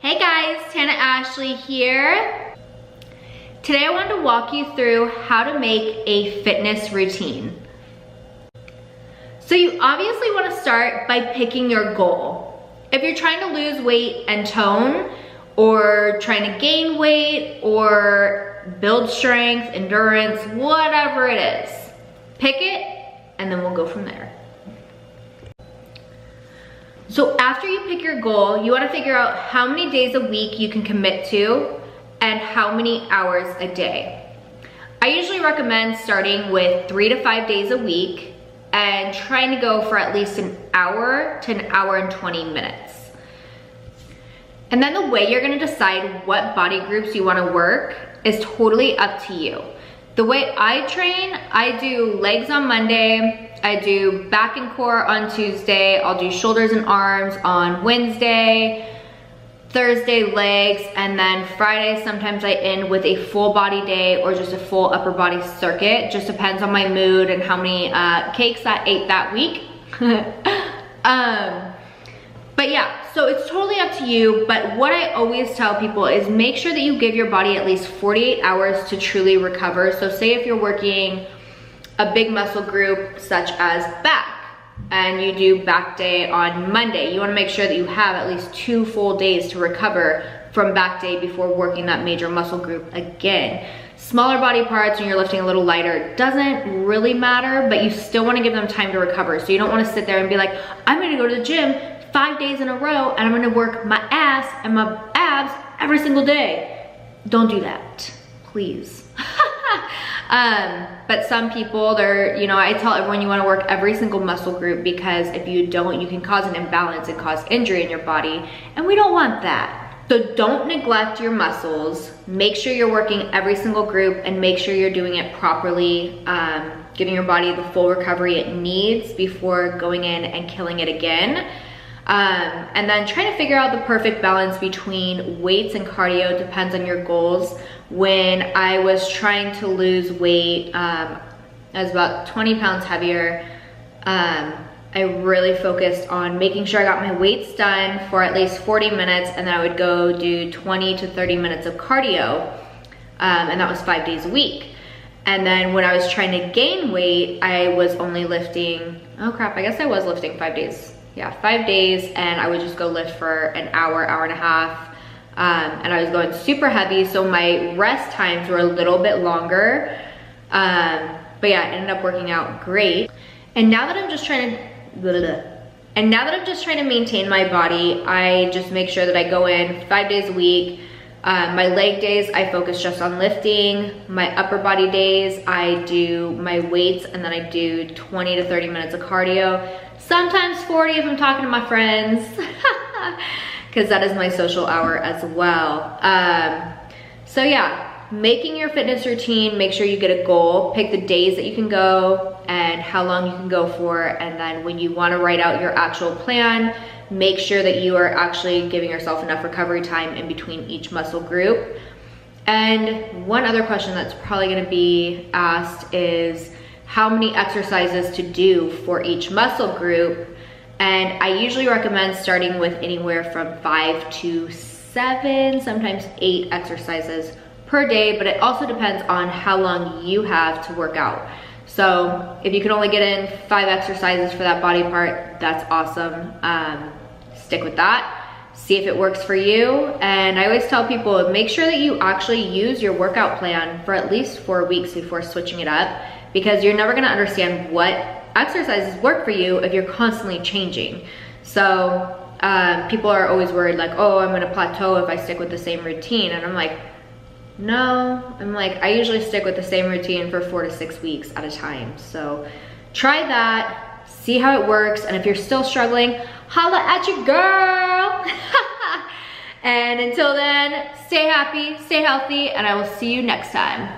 Hey guys, Tana Ashley here. Today I wanted to walk you through how to make a fitness routine. So you obviously want to start by picking your goal. If you're trying to lose weight and tone, or trying to gain weight, or build strength, endurance, whatever it is, pick it and then we'll go from there. So after you pick your goal, you want to figure out how many days a week you can commit to and how many hours a day. I usually recommend starting with 3 to 5 days a week and trying to go for at least an hour to an hour and 20 minutes. And then the way you're gonna decide what body groups you wanna work is totally up to you. The way I train, I do legs on Monday, I do back and core on Tuesday, I'll do shoulders and arms on Wednesday, Thursday legs, and then Friday sometimes I end with a full body day or just a full upper body circuit. Just depends on my mood and how many cakes I ate that week. But yeah, so it's totally up to you, but what I always tell people is make sure that you give your body at least 48 hours to truly recover. So say if you're working a big muscle group such as back, and you do back day on Monday, you wanna make sure that you have at least 2 full days to recover from back day before working that major muscle group again. Smaller body parts when you're lifting a little lighter doesn't really matter, but you still wanna give them time to recover. So you don't wanna sit there and be like, I'm gonna go to the gym 5 days in a row and I'm gonna work my ass and my abs every single day. Don't do that, please. But some people, I tell everyone you wanna work every single muscle group, because if you don't, you can cause an imbalance and cause injury in your body, and we don't want that. So don't neglect your muscles. Make sure you're working every single group and make sure you're doing it properly, giving your body the full recovery it needs before going in and killing it again. And then trying to figure out the perfect balance between weights and cardio depends on your goals. When I was trying to lose weight, I was about 20 pounds heavier. I really focused on making sure I got my weights done for at least 40 minutes, and then I would go do 20 to 30 minutes of cardio, and that was 5 days a week. And then when I was trying to gain weight, I was only lifting, oh crap, I guess I was lifting 5 days. Yeah, 5 days, and I would just go lift for an hour, hour and a half. And I was going super heavy, so my rest times were a little bit longer. But yeah, it ended up working out great. And now that I'm just trying to maintain my body, I just make sure that I go in 5 days a week. My leg days, I focus just on lifting. My upper body days, I do my weights, and then I do 20 to 30 minutes of cardio. Sometimes 40 if I'm talking to my friends, because that is my social hour as well. So yeah, making your fitness routine, make sure you get a goal, pick the days that you can go and how long you can go for, and then when you wanna write out your actual plan, make sure that you are actually giving yourself enough recovery time in between each muscle group. And one other question that's probably gonna be asked is how many exercises to do for each muscle group. And I usually recommend starting with anywhere from 5 to 7, sometimes 8 exercises per day, but it also depends on how long you have to work out. So if you can only get in 5 exercises for that body part, that's awesome. Stick with that. See if it works for you. And I always tell people, make sure that you actually use your workout plan for at least 4 weeks before switching it up, because you're never gonna understand what exercises work for you if you're constantly changing. So people are always worried like, oh, I'm gonna plateau if I stick with the same routine. And I'm like, no, I usually stick with the same routine for 4 to 6 weeks at a time. So try that, see how it works. And if you're still struggling, holla at your girl. And until then, stay happy, stay healthy, and I will see you next time.